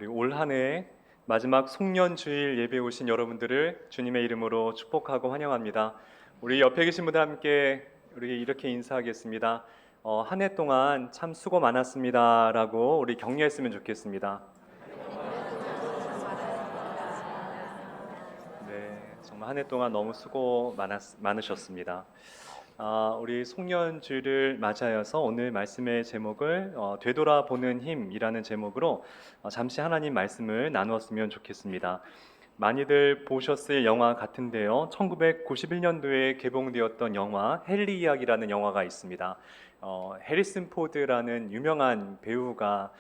우리 올 한 해 마지막 송년주일 예배 오신 여러분들을 주님의 이름으로 축복하고 환영합니다. 우리 옆에 계신 분들 함께 우리 이렇게 인사하겠습니다. 한 해 동안 참 수고 많았습니다라고 우리 격려했으면 좋겠습니다. 네, 정말 한 해 동안 너무 수고 많으셨습니다. 우리 송년주를 맞아서 오늘 말씀의 제목을 되돌아보는 힘이라는 제목으로 잠시 하나님 말씀을 나누었으면 좋겠습니다. 많이들 보셨을 영화 같은데요. 1991년도에 개봉되었던 영화 헨리 이야기라는 영화가 있습니다. 해리슨 포드라는 유명한 배우가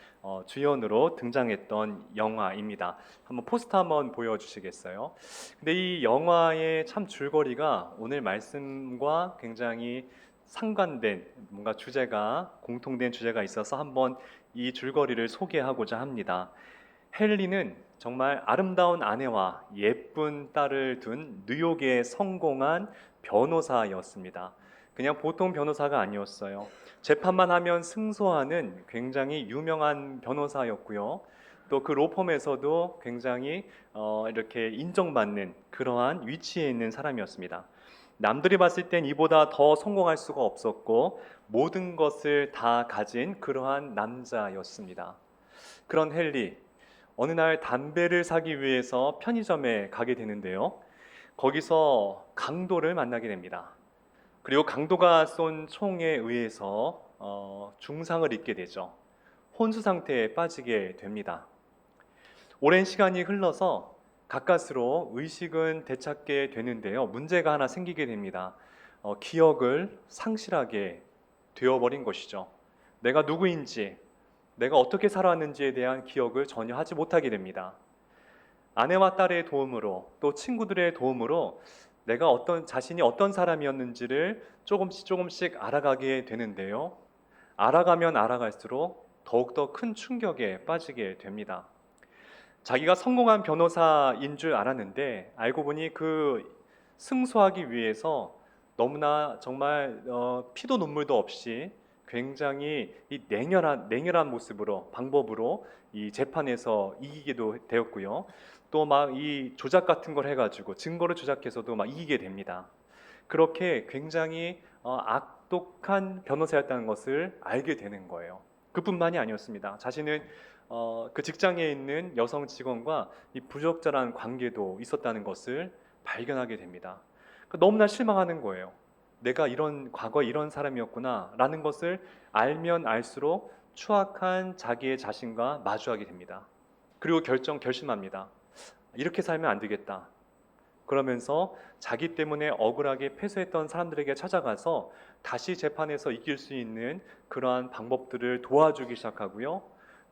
주연으로 등장했던 영화입니다. 한번 포스터 한번 보여주시겠어요? 근데 이 영화의 참 줄거리가 오늘 말씀과 굉장히 상관된 뭔가 주제가 공통된 주제가 있어서 한번 이 줄거리를 소개하고자 합니다. 헨리는 정말 아름다운 아내와 예쁜 딸을 둔 뉴욕의 성공한 변호사였습니다. 그냥 보통 변호사가 아니었어요. 재판만 하면 승소하는 굉장히 유명한 변호사였고요. 또 그 로펌에서도 굉장히 이렇게 인정받는 그러한 위치에 있는 사람이었습니다. 남들이 봤을 땐 이보다 더 성공할 수가 없었고 모든 것을 다 가진 그러한 남자였습니다. 그런 헨리, 어느 날 담배를 사기 위해서 편의점에 가게 되는데요. 거기서 강도를 만나게 됩니다. 그리고 강도가 쏜 총에 의해서 중상을 입게 되죠. 혼수 상태에 빠지게 됩니다. 오랜 시간이 흘러서 가까스로 의식은 되찾게 되는데요. 문제가 하나 생기게 됩니다. 기억을 상실하게 되어버린 것이죠. 내가 누구인지, 내가 어떻게 살아왔는지에 대한 기억을 전혀 하지 못하게 됩니다. 아내와 딸의 도움으로 또 친구들의 도움으로 내가 자신이 어떤 사람이었는지를 조금씩 알아가게 되는데요. 알아가면 알아갈수록 더욱더 큰 충격에 빠지게 됩니다. 자기가 성공한 변호사인 줄 알았는데 알고 보니 그 승소하기 위해서 너무나 정말 피도 눈물도 없이 굉장히 이 냉혈한 모습으로 방법으로 이 재판에서 이기게도 되었고요. 또 막 이 조작 같은 걸 해가지고 증거를 조작해서도 막 이기게 됩니다. 그렇게 굉장히 악독한 변호사였다는 것을 알게 되는 거예요. 그뿐만이 아니었습니다. 자신은 그 직장에 있는 여성 직원과 이 부적절한 관계도 있었다는 것을 발견하게 됩니다. 너무나 실망하는 거예요. 내가 과거에 이런 사람이었구나라는 것을 알면 알수록 추악한 자기의 자신과 마주하게 됩니다. 그리고 결심합니다. 이렇게 살면 안 되겠다. 그러면서 자기 때문에 억울하게 패소했던 사람들에게 찾아가서 다시 재판에서 이길 수 있는 그러한 방법들을 도와주기 시작하고요.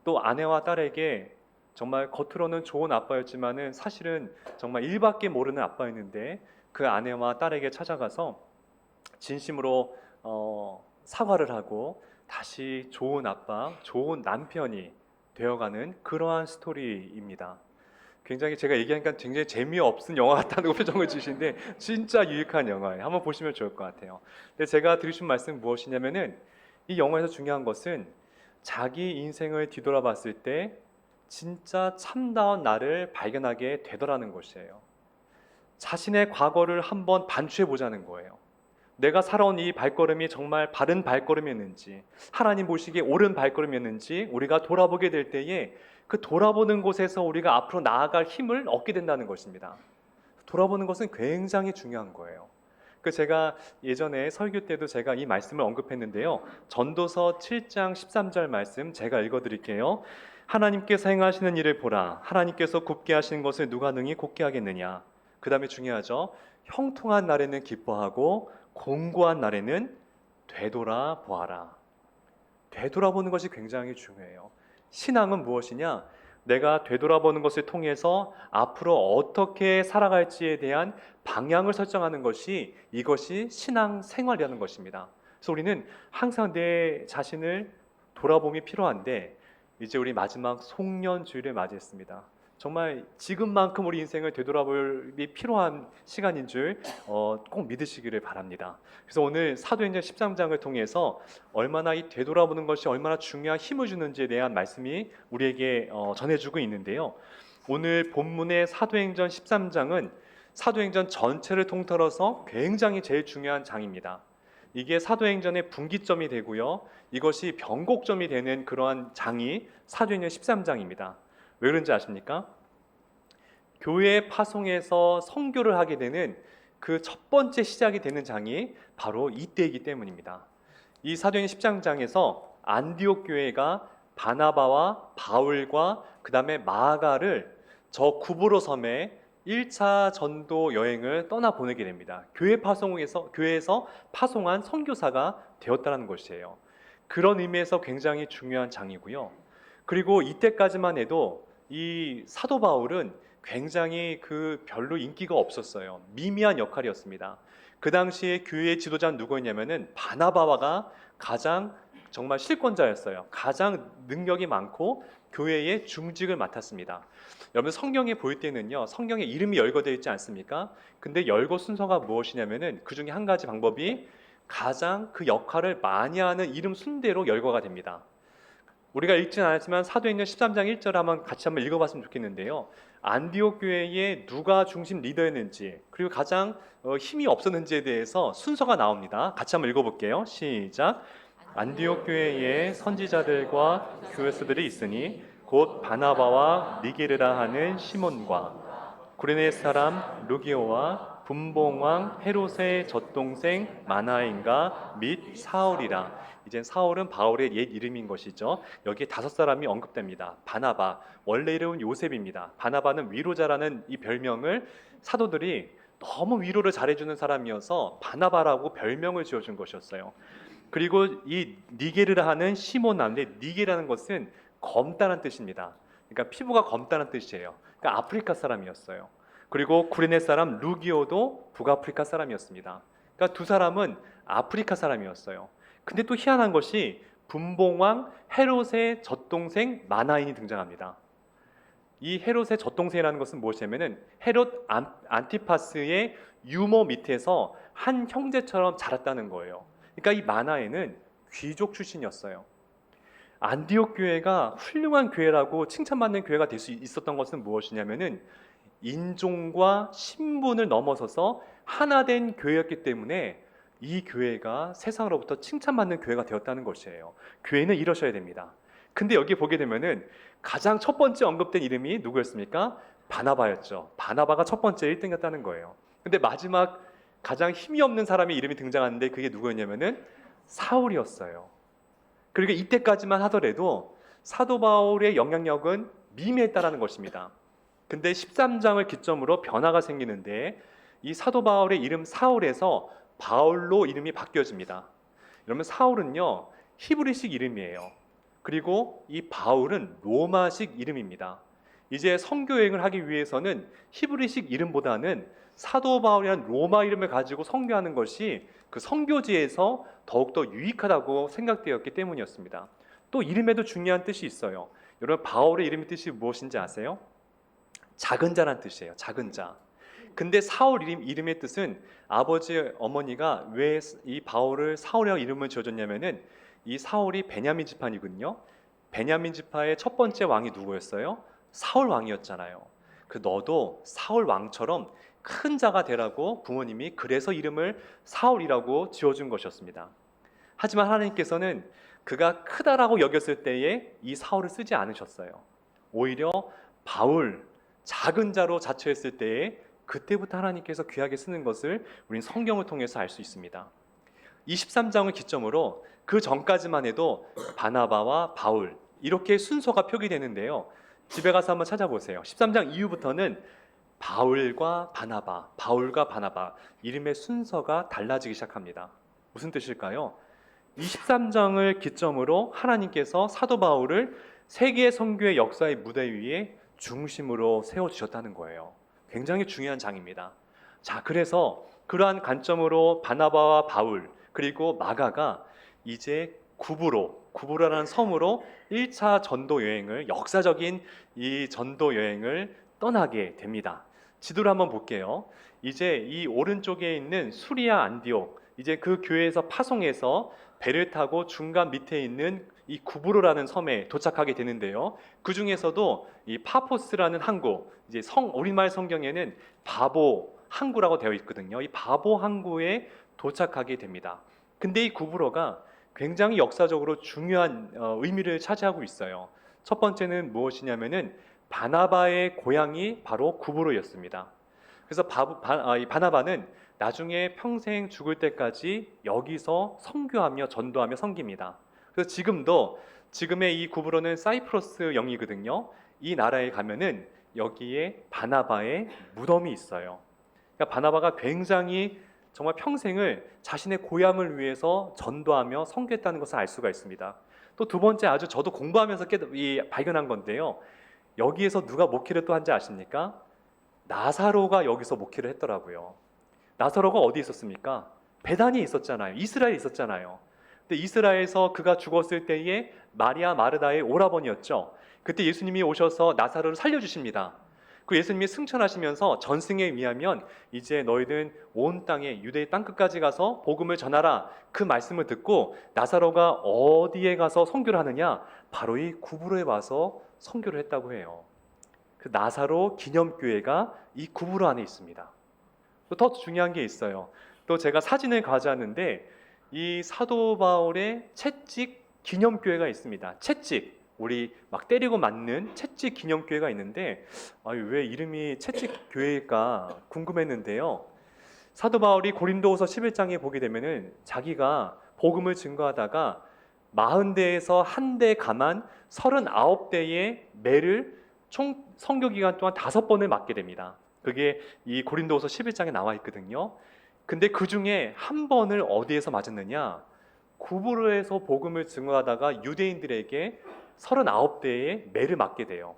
또 아내와 딸에게 정말 겉으로는 좋은 아빠였지만은 사실은 정말 일밖에 모르는 아빠였는데 그 아내와 딸에게 찾아가서 진심으로 사과를 하고 다시 좋은 아빠, 좋은 남편이 되어가는 그러한 스토리입니다. 굉장히 제가 얘기하니까 굉장히 재미없은 영화 같다는 표정을 주시는데 진짜 유익한 영화예요. 한번 보시면 좋을 것 같아요. 근데 제가 드리고 싶은 말씀은 무엇이냐면은 이 영화에서 중요한 것은 자기 인생을 뒤돌아봤을 때 진짜 참다운 나를 발견하게 되더라는 것이에요. 자신의 과거를 한번 반추해 보자는 거예요. 내가 살아온 이 발걸음이 정말 바른 발걸음이었는지, 하나님 보시기에 옳은 발걸음이었는지 우리가 돌아보게 될 때에 그 돌아보는 곳에서 우리가 앞으로 나아갈 힘을 얻게 된다는 것입니다. 돌아보는 것은 굉장히 중요한 거예요. 제가 예전에 설교 때도 제가 이 말씀을 언급했는데요. 전도서 7장 13절 말씀 제가 읽어드릴게요. 하나님께서 행하시는 일을 보라. 하나님께서 굽게 하시는 것을 누가 능히 곱게 하겠느냐. 그 다음에 중요하죠. 형통한 날에는 기뻐하고 공고한 날에는 되돌아보아라. 되돌아보는 것이 굉장히 중요해요. 신앙은 무엇이냐? 내가 되돌아보는 것을 통해서 앞으로 어떻게 살아갈지에 대한 방향을 설정하는 것이 이것이 신앙 생활이라는 것입니다. 그래서 우리는 항상 내 자신을 돌아봄이 필요한데 이제 우리 마지막 송년주일을 맞이했습니다. 정말 지금만큼 우리 인생을 되돌아볼이 필요한 시간인 줄 꼭 믿으시기를 바랍니다. 그래서 오늘 사도행전 13장을 통해서 얼마나 이 되돌아보는 것이 얼마나 중요한 힘을 주는지에 대한 말씀이 우리에게 전해주고 있는데요. 오늘 본문의 사도행전 13장은 사도행전 전체를 통틀어서 굉장히 제일 중요한 장입니다. 이게 사도행전의 분기점이 되고요. 이것이 변곡점이 되는 그러한 장이 사도행전 13장입니다. 왜 그런지 아십니까? 교회 파송에서 선교를 하게 되는 그 첫 번째 시작이 되는 장이 바로 이때이기 때문입니다. 이 사도행전 13장에서 안디옥 교회가 바나바와 바울과 그 다음에 마가를 저 구브로 섬에 1차 전도 여행을 떠나 보내게 됩니다. 교회에서 파송한 선교사가 되었다는 것이에요. 그런 의미에서 굉장히 중요한 장이고요. 그리고 이때까지만 해도 이 사도 바울은 굉장히 별로 인기가 없었어요. 미미한 역할이었습니다. 그 당시에 교회의 지도자는 누구였냐면은 바나바가 가장 정말 실권자였어요. 가장 능력이 많고 교회의 중직을 맡았습니다. 여러분 성경에 볼 때는요, 성경에 이름이 열거되어 있지 않습니까? 근데 열거 순서가 무엇이냐면은 그 중에 한 가지 방법이 가장 그 역할을 많이 하는 이름 순대로 열거가 됩니다. 우리가 읽진 않았지만 사도행전 13장 1절 같이 한번 읽어봤으면 좋겠는데요. 안디옥 교회에 누가 중심 리더였는지 그리고 가장 힘이 없었는지에 대해서 순서가 나옵니다. 같이 한번 읽어볼게요. 시작. 안디옥 교회에 선지자들과 교회수들이 있으니 곧 바나바와 니게르라 하는 시몬과 구레네 사람 루기오와 분봉왕 헤롯의 젖동생 마나인가 및 사울이라. 이젠 사울은 바울의 옛 이름인 것이죠. 여기에 5사람이 언급됩니다. 바나바, 원래 이름은 요셉입니다. 바나바는 위로자라는 이 별명을 사도들이 너무 위로를 잘해주는 사람이어서 바나바라고 별명을 지어준 것이었어요. 그리고 이 니게르라 하는 시몬 나오는데, 니게라는 것은 검다란 뜻입니다. 그러니까 피부가 검다란 뜻이에요. 그러니까 아프리카 사람이었어요. 그리고 구레네 사람 루기오도 북아프리카 사람이었습니다. 그러니까 두 사람은 아프리카 사람이었어요. 근데 또 희한한 것이 분봉왕 헤롯의 젖동생 마나인이 등장합니다. 이 헤롯의 젖동생이라는 것은 무엇이냐면은 헤롯 안티파스의 유모 밑에서 한 형제처럼 자랐다는 거예요. 그러니까 이 마나인은 귀족 출신이었어요. 안디옥 교회가 훌륭한 교회라고 칭찬받는 교회가 될 수 있었던 것은 무엇이냐면은 인종과 신분을 넘어서서 하나 된 교회였기 때문에 이 교회가 세상으로부터 칭찬받는 교회가 되었다는 것이에요. 교회는 이러셔야 됩니다. 근데 여기 보게 되면은 가장 첫 번째 언급된 이름이 누구였습니까? 바나바였죠. 바나바가 첫 번째 1등이었다는 거예요. 근데 마지막 가장 힘이 없는 사람의 이름이 등장하는데 그게 누구였냐면은 사울이었어요. 그리고 이때까지만 하더라도 사도 바울의 영향력은 미미했다라는 것입니다. 근데 13장을 기점으로 변화가 생기는데 이 사도 바울의 이름 사울에서 바울로 이름이 바뀌어집니다. 여러분 사울은요 히브리식 이름이에요. 그리고 이 바울은 로마식 이름입니다. 이제 선교여행을 하기 위해서는 히브리식 이름보다는 사도 바울이라는 로마 이름을 가지고 선교하는 것이 그 선교지에서 더욱더 유익하다고 생각되었기 때문이었습니다. 또 이름에도 중요한 뜻이 있어요. 여러분 바울의 이름의 뜻이 무엇인지 아세요? 작은 자란 뜻이에요. 작은 자. 근데 사울 이름의 뜻은 아버지 어머니가 왜 이 바울을 사울이라고 이름을 지어줬냐면은 이 사울이 베냐민 지파이거든요. 베냐민 지파의 첫 번째 왕이 누구였어요? 사울 왕이었잖아요. 너도 사울 왕처럼 큰 자가 되라고 부모님이 그래서 이름을 사울이라고 지어준 것이었습니다. 하지만 하나님께서는 그가 크다라고 여겼을 때에 이 사울을 쓰지 않으셨어요. 오히려 바울, 작은 자로 자처했을 때에 그때부터 하나님께서 귀하게 쓰는 것을 우리는 성경을 통해서 알 수 있습니다. 23장을 기점으로 그 전까지만 해도 바나바와 바울 이렇게 순서가 표기되는데요. 집에 가서 한번 찾아보세요. 13장 이후부터는 바울과 바나바 이름의 순서가 달라지기 시작합니다. 무슨 뜻일까요? 23장을 기점으로 하나님께서 사도 바울을 세계 선교의 역사의 무대 위에 중심으로 세워주셨다는 거예요. 굉장히 중요한 장입니다. 자, 그래서 그러한 관점으로 바나바와 바울 그리고 마가가 이제 구브로라는 섬으로 1차 전도 여행을, 역사적인 이 전도 여행을 떠나게 됩니다. 지도를 한번 볼게요. 이제 이 오른쪽에 있는 수리아 안디옥, 이제 그 교회에서 파송해서 배를 타고 중간 밑에 있는 이 구브로라는 섬에 도착하게 되는데요. 그 중에서도 이 파포스라는 항구, 이제 우리말 성경에는 바보 항구라고 되어 있거든요. 이 바보 항구에 도착하게 됩니다. 근데 이 구브로가 굉장히 역사적으로 중요한 의미를 차지하고 있어요. 첫 번째는 무엇이냐면은 바나바의 고향이 바로 구브로였습니다. 그래서 이 바나바는 나중에 평생 죽을 때까지 여기서 선교하며 전도하며 섬깁니다. 그래서 지금의 이 구브로는 사이프러스 영이거든요. 이 나라에 가면은 여기에 바나바의 무덤이 있어요. 그러니까 바나바가 굉장히 정말 평생을 자신의 고향을 위해서 전도하며 섬겼다는 것을 알 수가 있습니다. 또 두 번째, 아주 저도 공부하면서 발견한 건데요. 여기에서 누가 목회를 또 한지 아십니까? 나사로가 여기서 목회를 했더라고요. 나사로가 어디 있었습니까? 베다니에 있었잖아요. 이스라엘에 있었잖아요. 근데 이스라엘에서 그가 죽었을 때에 마리아 마르다의 오라버니였죠. 그때 예수님이 오셔서 나사로를 살려주십니다. 그 예수님이 승천하시면서 전승에 의하면 이제 너희는 온 땅에 유대의 땅끝까지 가서 복음을 전하라, 그 말씀을 듣고 나사로가 어디에 가서 선교를 하느냐? 바로 이 구브로에 와서 선교를 했다고 해요. 그 나사로 기념교회가 이 구브로 안에 있습니다. 또 더 중요한 게 있어요. 또 제가 사진을 가져왔는데 이 사도 바울의 채찍 기념교회가 있습니다. 채찍, 우리 막 때리고 맞는 채찍 기념교회가 있는데 왜 이름이 채찍교회일까 궁금했는데요. 사도 바울이 고린도후서 11장에 보게 되면은 자기가 복음을 증거하다가 40대에서 한 대 감한 39대의 매를 총 선교 기간 동안 5번을 맞게 됩니다. 그게 이 고린도후서 11장에 나와 있거든요. 근데 그 중에 한 번을 어디에서 맞았느냐? 구브로에서 복음을 증거하다가 유대인들에게 39대의 매를 맞게 돼요.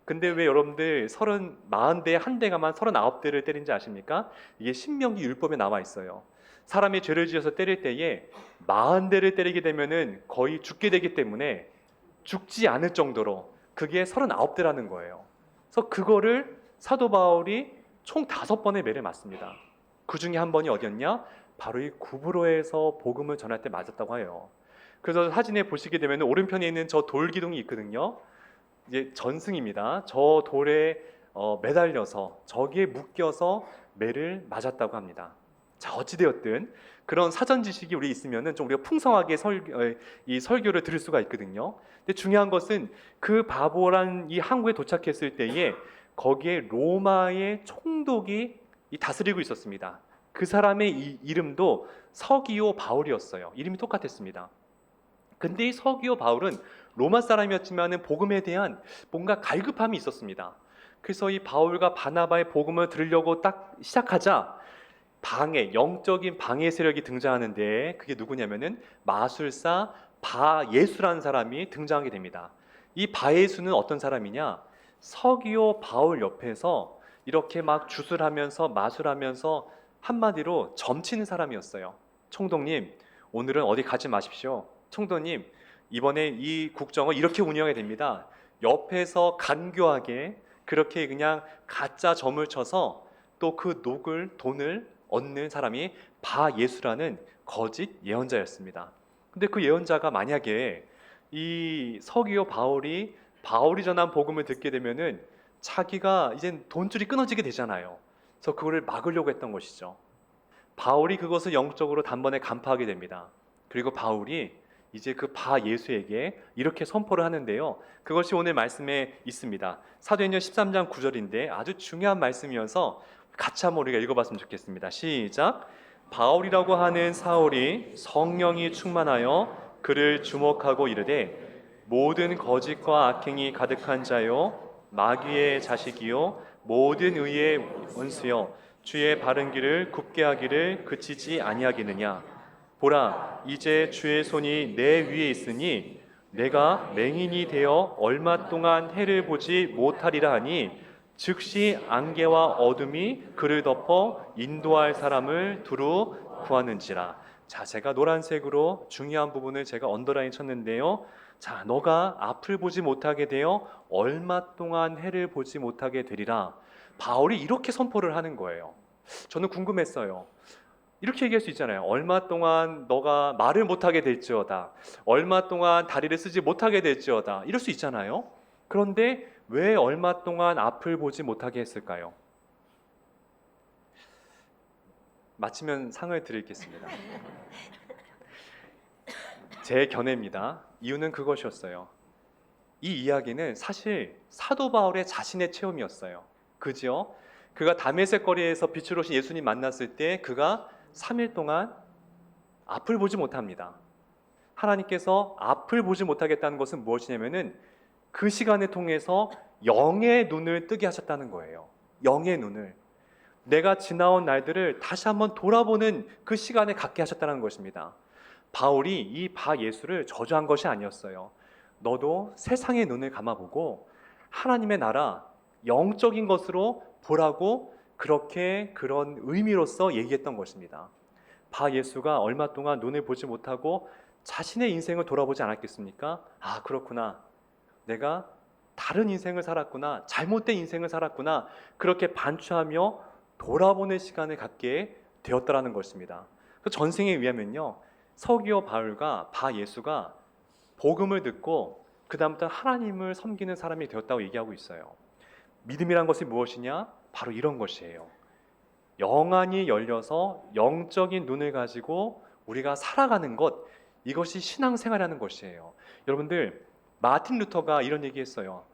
근데 왜 여러분들 40대에 한 대가 만 39대를 때린지 아십니까? 이게 신명기 율법에 나와 있어요. 사람이 죄를 지어서 때릴 때에 40대를 때리게 되면은 거의 죽게 되기 때문에 죽지 않을 정도로 그게 39대라는 거예요. 그래서 그거를 사도 바울이 총 5번의 매를 맞습니다. 그 중에 한 번이 어디였냐? 바로 이 구브로에서 복음을 전할 때 맞았다고 해요. 그래서 사진에 보시게 되면 오른편에 있는 저 돌 기둥이 있거든요. 이제 전승입니다. 저 돌에 매달려서 저기에 묶여서 매를 맞았다고 합니다. 자, 어찌되었든 그런 사전 지식이 우리 있으면은 좀 우리가 풍성하게 이 설교를 들을 수가 있거든요. 근데 중요한 것은 그 바보란 이 항구에 도착했을 때에 거기에 로마의 총독이 다스리고 있었습니다. 그 사람의 이름도 서기오 바울이었어요. 이름이 똑같았습니다. 근데 이 서기오 바울은 로마 사람이었지만 복음에 대한 뭔가 갈급함이 있었습니다. 그래서 이 바울과 바나바의 복음을 들으려고 딱 시작하자 영적인 방해 세력이 등장하는데 그게 누구냐면은 마술사 바예수라는 사람이 등장하게 됩니다. 이 바예수는 어떤 사람이냐? 서기오 바울 옆에서 이렇게 막 주술하면서 마술하면서 한마디로 점치는 사람이었어요. 총독님, 오늘은 어디 가지 마십시오. 총독님, 이번에 이 국정을 이렇게 운영해야 됩니다. 옆에서 간교하게 그렇게 그냥 가짜 점을 쳐서 또 그 돈을 얻는 사람이 바예수라는 거짓 예언자였습니다. 근데 그 예언자가 만약에 이 서기오 바울이 전한 복음을 듣게 되면은 자기가 이젠 돈줄이 끊어지게 되잖아요. 그래서 그거를 막으려고 했던 것이죠. 바울이 그것을 영적으로 단번에 간파하게 됩니다. 그리고 바울이 이제 그 바예수에게 이렇게 선포를 하는데요. 그것이 오늘 말씀에 있습니다. 사도행전 13장 9절인데 아주 중요한 말씀이어서 같이 한번 우리가 읽어봤으면 좋겠습니다. 시작. 바울이라고 하는 사울이 성령이 충만하여 그를 주목하고 이르되 모든 거짓과 악행이 가득한 자요 마귀의 자식이요 모든 의의 원수여 주의 바른 길을 굽게 하기를 그치지 아니하겠느냐. 보라, 이제 주의 손이 내 위에 있으니 내가 맹인이 되어 얼마 동안 해를 보지 못하리라 하니 즉시 안개와 어둠이 그를 덮어 인도할 사람을 두루 구하는지라. 자, 제가 노란색으로 중요한 부분을 제가 언더라인 쳤는데요. 자, 너가 앞을 보지 못하게 되어 얼마 동안 해를 보지 못하게 되리라. 바울이 이렇게 선포를 하는 거예요. 저는 궁금했어요. 이렇게 얘기할 수 있잖아요. 얼마 동안 너가 말을 못하게 될지어다. 얼마 동안 다리를 쓰지 못하게 될지어다. 이럴 수 있잖아요. 그런데 왜 얼마 동안 앞을 보지 못하게 했을까요? 마치면 상을 드리겠습니다. 제 견해입니다. 이유는 그것이었어요. 이 이야기는 사실 사도 바울의 자신의 체험이었어요. 그죠? 그가 다메섹 거리에서 빛으로 오신 예수님 만났을 때 그가 3일 동안 앞을 보지 못합니다. 하나님께서 앞을 보지 못하겠다는 것은 무엇이냐면은 그 시간을 통해서 영의 눈을 뜨게 하셨다는 거예요. 영의 눈을. 내가 지나온 날들을 다시 한번 돌아보는 그 시간을 갖게 하셨다는 것입니다. 바울이 이 바 예수를 저주한 것이 아니었어요. 너도 세상의 눈을 감아보고 하나님의 나라, 영적인 것으로 보라고 그렇게 그런 의미로서 얘기했던 것입니다. 바 예수가 얼마 동안 눈을 보지 못하고 자신의 인생을 돌아보지 않았겠습니까? 아, 그렇구나. 내가 다른 인생을 살았구나. 잘못된 인생을 살았구나. 그렇게 반추하며 돌아보는 시간을 갖게 되었다라는 것입니다. 그 전생에 의하면요, 서기오 바울과 바 예수가 복음을 듣고 그 다음부터 하나님을 섬기는 사람이 되었다고 얘기하고 있어요. 믿음이란 것이 무엇이냐? 바로 이런 것이에요. 영안이 열려서 영적인 눈을 가지고 우리가 살아가는 것, 이것이 신앙생활이라는 것이에요. 여러분들, 마틴 루터가 이런 얘기했어요.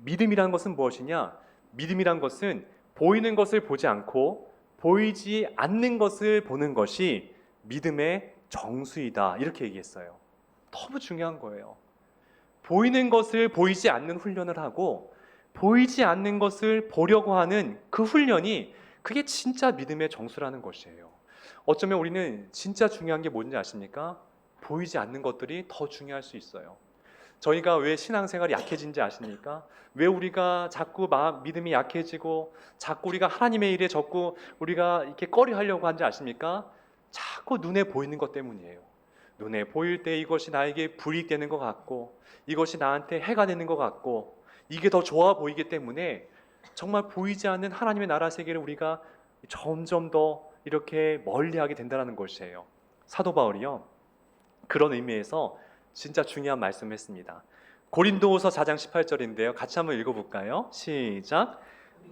믿음이란 것은 무엇이냐? 믿음이란 것은 보이는 것을 보지 않고 보이지 않는 것을 보는 것이 믿음의 정수이다. 이렇게 얘기했어요. 너무 중요한 거예요. 보이는 것을 보이지 않는 훈련을 하고 보이지 않는 것을 보려고 하는 그 훈련이 그게 진짜 믿음의 정수라는 것이에요. 어쩌면 우리는 진짜 중요한 게 뭔지 아십니까? 보이지 않는 것들이 더 중요할 수 있어요. 저희가 왜 신앙생활이 약해진지 아십니까? 왜 우리가 자꾸 믿음이 약해지고 자꾸 우리가 하나님의 일에 자꾸 우리가 이렇게 꺼려하려고 하는지 아십니까? 자꾸 눈에 보이는 것 때문이에요. 눈에 보일 때 이것이 나에게 불이익 되는 것 같고 이것이 나한테 해가 되는 것 같고 이게 더 좋아 보이기 때문에 정말 보이지 않는 하나님의 나라 세계를 우리가 점점 더 이렇게 멀리하게 된다는 것이에요. 사도 바울이요, 그런 의미에서 진짜 중요한 말씀을 했습니다. 고린도후서 4장 18절인데요. 같이 한번 읽어볼까요? 시작.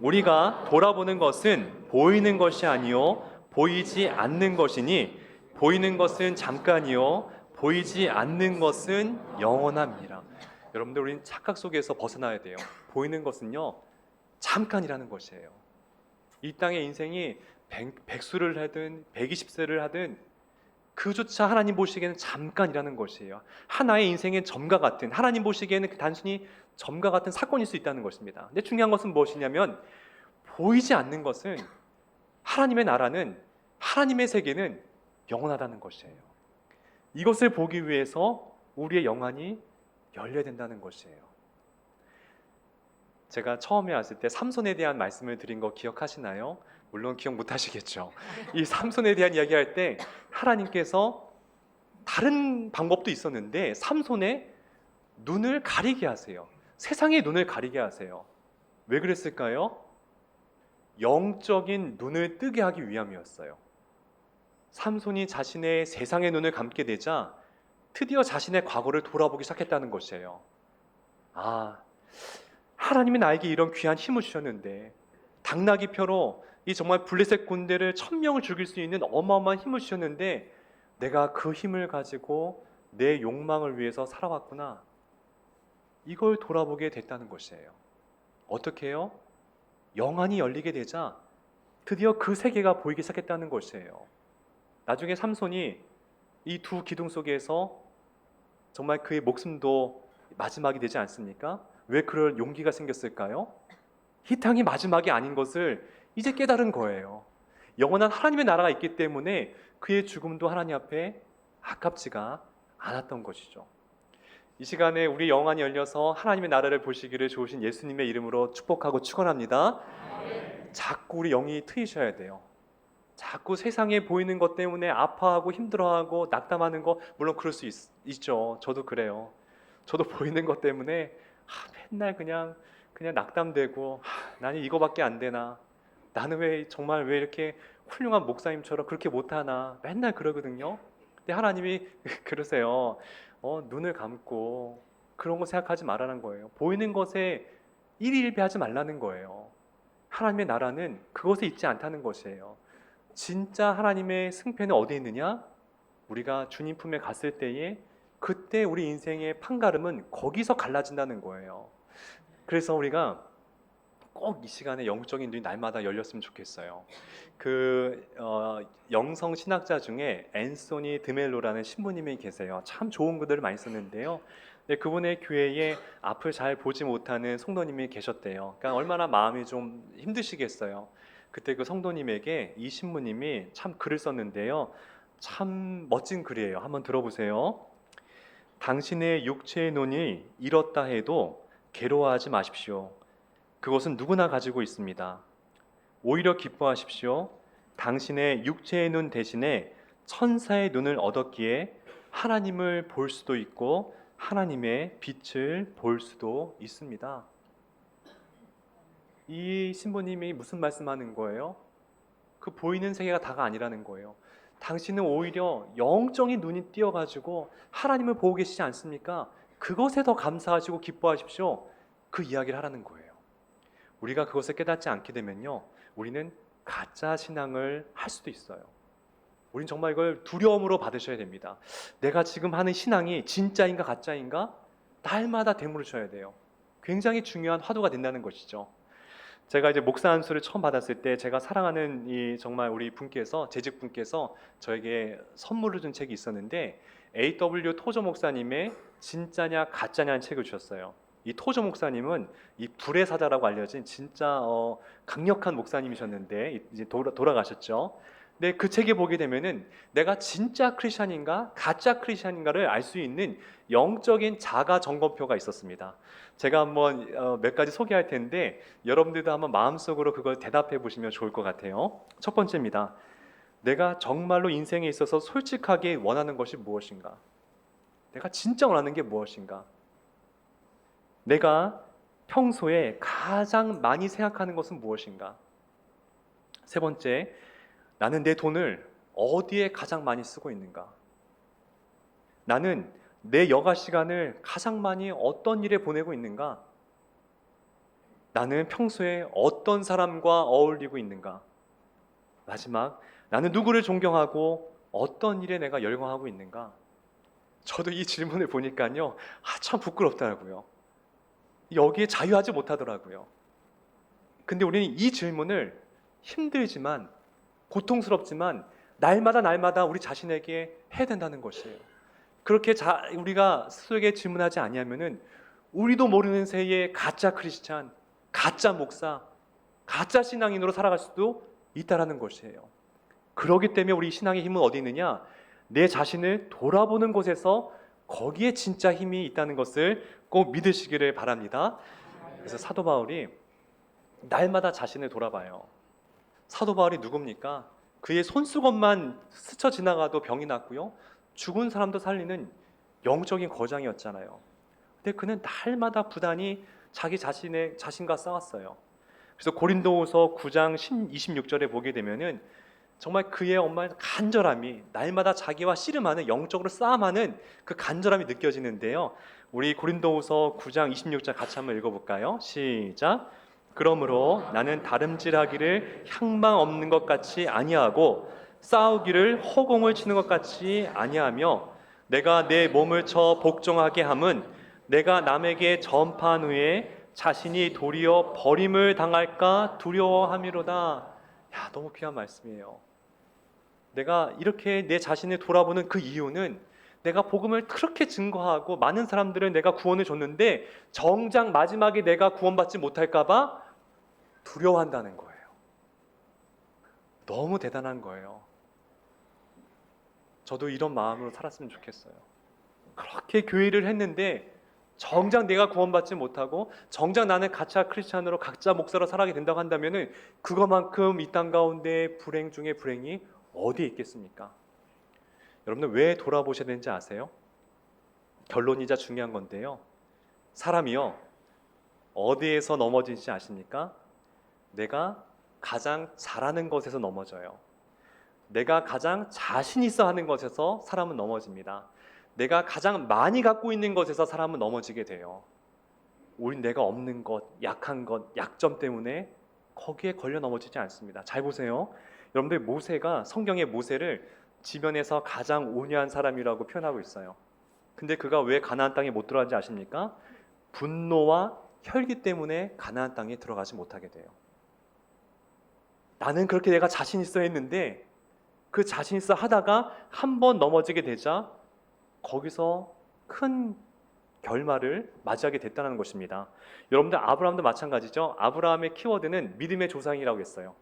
우리가 돌아보는 것은 보이는 것이 아니요 보이지 않는 것이니 보이는 것은 잠깐이요 보이지 않는 것은 영원합니다. 여러분들, 우리는 착각 속에서 벗어나야 돼요. 보이는 것은요 잠깐이라는 것이에요. 이 땅의 인생이 100수를 하든 120세를 하든 그조차 하나님 보시기에는 잠깐이라는 것이에요. 하나의 인생의 점과 같은, 하나님 보시기에는 단순히 점과 같은 사건일 수 있다는 것입니다. 근데 중요한 것은 무엇이냐면 보이지 않는 것은 하나님의 나라는, 하나님의 세계는 영원하다는 것이에요. 이것을 보기 위해서 우리의 영안이 열려야 된다는 것이에요. 제가 처음에 왔을 때 삼손에 대한 말씀을 드린 거 기억하시나요? 물론 기억 못 하시겠죠. 이 삼손에 대한 이야기할 때 하나님께서 다른 방법도 있었는데 삼손의 눈을 가리게 하세요. 세상의 눈을 가리게 하세요. 왜 그랬을까요? 영적인 눈을 뜨게 하기 위함이었어요. 삼손이 자신의 세상의 눈을 감게 되자 드디어 자신의 과거를 돌아보기 시작했다는 것이에요. 아, 하나님이 나에게 이런 귀한 힘을 주셨는데, 당나귀 펴로 이 정말 블레셋 군대를 1000명을 죽일 수 있는 어마어마한 힘을 주셨는데 내가 그 힘을 가지고 내 욕망을 위해서 살아왔구나. 이걸 돌아보게 됐다는 것이에요. 어떻게 해요? 영안이 열리게 되자 드디어 그 세계가 보이기 시작했다는 것이에요. 나중에 삼손이 이 두 기둥 속에서 정말 그의 목숨도 마지막이 되지 않습니까? 왜 그럴 용기가 생겼을까요? 이 땅이 마지막이 아닌 것을 이제 깨달은 거예요. 영원한 하나님의 나라가 있기 때문에 그의 죽음도 하나님 앞에 아깝지가 않았던 것이죠. 이 시간에 우리 영안이 열려서 하나님의 나라를 보시기를 좋으신 예수님의 이름으로 축복하고 축원합니다. 자꾸 우리 영이 트이셔야 돼요. 자꾸 세상에 보이는 것 때문에 아파하고 힘들어하고 낙담하는 거, 물론 그럴 수 있죠. 저도 그래요. 저도 보이는 것 때문에 맨날 그냥 낙담되고 나는 이거밖에 안 되나? 나는 왜 정말 왜 이렇게 훌륭한 목사님처럼 그렇게 못하나? 맨날 그러거든요. 근데 하나님이 그러세요. 눈을 감고 그런 거 생각하지 말라는 거예요. 보이는 것에 일희일비하지 말라는 거예요. 하나님의 나라는 그것에 있지 않다는 것이에요. 진짜 하나님의 승패는 어디에 있느냐? 우리가 주님 품에 갔을 때에 그때 우리 인생의 판가름은 거기서 갈라진다는 거예요. 그래서 우리가 꼭 이 시간에 영적인 눈이 날마다 열렸으면 좋겠어요. 영성 신학자 중에 앤소니 드멜로라는 신부님이 계세요. 참 좋은 글들을 많이 썼는데요. 근데 그분의 교회에 앞을 잘 보지 못하는 성도님이 계셨대요. 그러니까 얼마나 마음이 좀 힘드시겠어요. 그때 그 성도님에게 이 신부님이 참 글을 썼는데요. 참 멋진 글이에요. 한번 들어보세요. 당신의 육체의 눈이 잃었다 해도 괴로워하지 마십시오. 그것은 누구나 가지고 있습니다. 오히려 기뻐하십시오. 당신의 육체의 눈 대신에 천사의 눈을 얻었기에 하나님을 볼 수도 있고 하나님의 빛을 볼 수도 있습니다. 이 신부님이 무슨 말씀하는 거예요? 그 보이는 세계가 다가 아니라는 거예요. 당신은 오히려 영적인 눈이 띄어가지고 하나님을 보고 계시지 않습니까? 그것에 더 감사하시고 기뻐하십시오. 그 이야기를 하라는 거예요. 우리가 그것을 깨닫지 않게 되면요, 우리는 가짜 신앙을 할 수도 있어요. 우린 정말 이걸 두려움으로 받으셔야 됩니다. 내가 지금 하는 신앙이 진짜인가 가짜인가? 날마다 되물으셔야 돼요. 굉장히 중요한 화두가 된다는 것이죠. 제가 이제 목사 안수를 처음 받았을 때 제가 사랑하는 이 정말 우리 분께서 재직 분께서 저에게 선물을 준 책이 있었는데 A.W. 토저 목사님의 진짜냐 가짜냐는 책을 주셨어요. 이 토저 목사님은 이 불의 사자라고 알려진 진짜 강력한 목사님이셨는데 이제 돌아가셨죠. 근데 그 책에 보게 되면은 내가 진짜 크리스천인가 가짜 크리스천인가를 알 수 있는 영적인 자가 점검표가 있었습니다. 제가 한번 몇 가지 소개할 텐데 여러분들도 한번 마음속으로 그걸 대답해 보시면 좋을 것 같아요. 첫 번째입니다. 내가 정말로 인생에 있어서 솔직하게 원하는 것이 무엇인가? 내가 진짜 원하는 게 무엇인가? 내가 평소에 가장 많이 생각하는 것은 무엇인가? 세 번째, 나는 내 돈을 어디에 가장 많이 쓰고 있는가? 나는 내 여가 시간을 가장 많이 어떤 일에 보내고 있는가? 나는 평소에 어떤 사람과 어울리고 있는가? 마지막, 나는 누구를 존경하고 어떤 일에 내가 열광하고 있는가? 저도 이 질문을 보니까요, 참 부끄럽더라고요. 여기에 자유하지 못하더라고요. 근데 우리는 이 질문을 힘들지만 고통스럽지만 날마다 우리 자신에게 해야 된다는 것이에요. 그렇게 우리가 스스로에게 질문하지 아니하면은 우리도 모르는 새에 가짜 크리스찬, 가짜 목사, 가짜 신앙인으로 살아갈 수도 있다라는 것이에요. 그렇기 때문에 우리 신앙의 힘은 어디 있느냐? 내 자신을 돌아보는 곳에서 거기에 진짜 힘이 있다는 것을 꼭 믿으시기를 바랍니다. 그래서 사도 바울이 날마다 자신을 돌아봐요. 사도 바울이 누굽니까? 그의 손수건만 스쳐 지나가도 병이 났고요. 죽은 사람도 살리는 영적인 거장이었잖아요. 근데 그는 날마다 부단히 자기 자신과 싸웠어요. 그래서 고린도후서 9장 26절에 보게 되면은 정말 그의 간절함이 날마다 자기와 씨름하는 영적으로 싸움하는 그 간절함이 느껴지는데요. 우리 고린도후서 9장 26절 같이 한번 읽어볼까요? 시작. 그러므로 나는 다름질하기를 향방 없는 것 같이 아니하고 싸우기를 허공을 치는 것 같이 아니하며 내가 내 몸을 쳐 복종하게 함은 내가 남에게 전파한 후에 자신이 도리어 버림을 당할까 두려워함이로다. 야, 너무 귀한 말씀이에요. 내가 이렇게 내 자신을 돌아보는 그 이유는 내가 복음을 그렇게 증거하고 많은 사람들을 내가 구원을 줬는데 정작 마지막에 내가 구원받지 못할까 봐 두려워한다는 거예요. 너무 대단한 거예요. 저도 이런 마음으로 살았으면 좋겠어요. 그렇게 교회를 했는데 정작 내가 구원받지 못하고 정작 나는 가짜 크리스찬으로 각자 목사로 살아가게 된다고 한다면 그것만큼 이 땅 가운데 불행 중에 불행이 어디에 있겠습니까? 여러분들 왜 돌아보셔야 되는지 아세요? 결론이자 중요한 건데요. 사람이요, 어디에서 넘어지는지 아십니까? 내가 가장 잘하는 것에서 넘어져요. 내가 가장 자신 있어 하는 것에서 사람은 넘어집니다. 내가 가장 많이 갖고 있는 것에서 사람은 넘어지게 돼요. 우린 내가 없는 것, 약한 것, 약점 때문에 거기에 걸려 넘어지지 않습니다. 잘 보세요. 여러분들, 모세가, 성경의 모세를 지면에서 가장 온유한 사람이라고 표현하고 있어요. 근데 그가 왜 가나안 땅에 못 들어가는지 아십니까? 분노와 혈기 때문에 가나안 땅에 들어가지 못하게 돼요. 나는 그렇게 내가 자신 있어 했는데 그 자신 있어 하다가 한 번 넘어지게 되자 거기서 큰 결말을 맞이하게 됐다는 것입니다. 여러분들, 아브라함도 마찬가지죠. 아브라함의 키워드는 믿음의 조상이라고 했어요.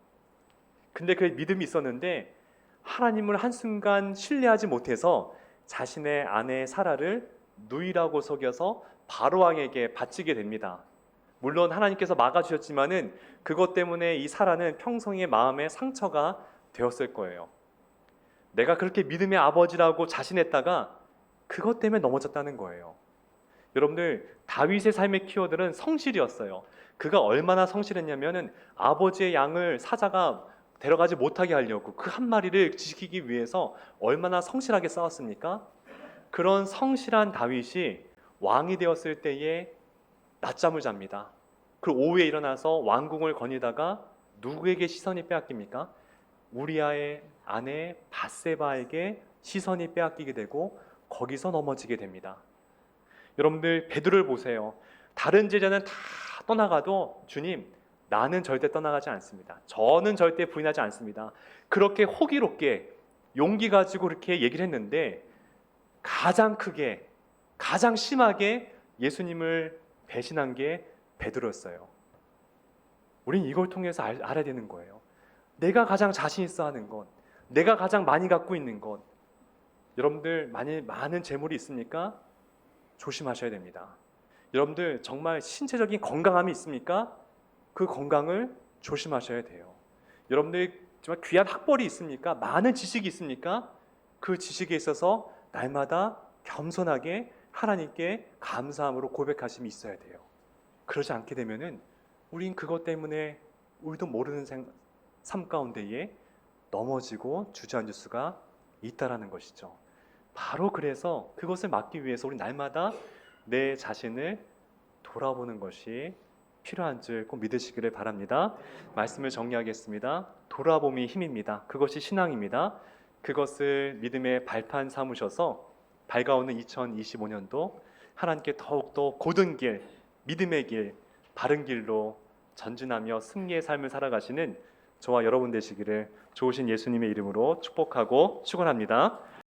근데 그 믿음이 있었는데 하나님을 한순간 신뢰하지 못해서 자신의 아내 사라를 누이라고 속여서 바로왕에게 바치게 됩니다. 물론 하나님께서 막아주셨지만은 그것 때문에 이 사라는 평생의 마음에 상처가 되었을 거예요. 내가 그렇게 믿음의 아버지라고 자신했다가 그것 때문에 넘어졌다는 거예요. 여러분들, 다윗의 삶의 키워드는 성실이었어요. 그가 얼마나 성실했냐면은 아버지의 양을 사자가 데려가지 못하게 하려고 그 한 마리를 지키기 위해서 얼마나 성실하게 싸웠습니까? 그런 성실한 다윗이 왕이 되었을 때에 낮잠을 잡니다. 그리고 오후에 일어나서 왕궁을 거니다가 누구에게 시선이 빼앗깁니까? 우리아의 아내 밧세바에게 시선이 빼앗기게 되고 거기서 넘어지게 됩니다. 여러분들, 베드로를 보세요. 다른 제자는 다 떠나가도 주님, 나는 절대 떠나가지 않습니다. 저는 절대 부인하지 않습니다. 그렇게 호기롭게 용기 가지고 그렇게 얘기를 했는데 가장 크게, 가장 심하게 예수님을 배신한 게 베드로였어요. 우린 이걸 통해서 알아야 되는 거예요. 내가 가장 자신 있어 하는 것, 내가 가장 많이 갖고 있는 것. 여러분들, 많은 재물이 있습니까? 조심하셔야 됩니다. 여러분들, 정말 신체적인 건강함이 있습니까? 그 건강을 조심하셔야 돼요. 여러분들, 정말 귀한 학벌이 있습니까? 많은 지식이 있습니까? 그 지식에 있어서 날마다 겸손하게 하나님께 감사함으로 고백하심이 있어야 돼요. 그러지 않게 되면은 우린 그것 때문에 우리도 모르는 삶 가운데에 넘어지고 주저앉을 수가 있다라는 것이죠. 바로 그래서 그것을 막기 위해서 우리 날마다 내 자신을 돌아보는 것이 필요한 줄 꼭 믿으시기를 바랍니다. 말씀을 정리하겠습니다. 돌아봄이 힘입니다. 그것이 신앙입니다. 그것을 믿음의 발판 삼으셔서 밝아오는 2025년도 하나님께 더욱더 곧은 길, 믿음의 길, 바른 길로 전진하며 승리의 삶을 살아가시는 저와 여러분 되시기를 좋으신 예수님의 이름으로 축복하고 축원합니다.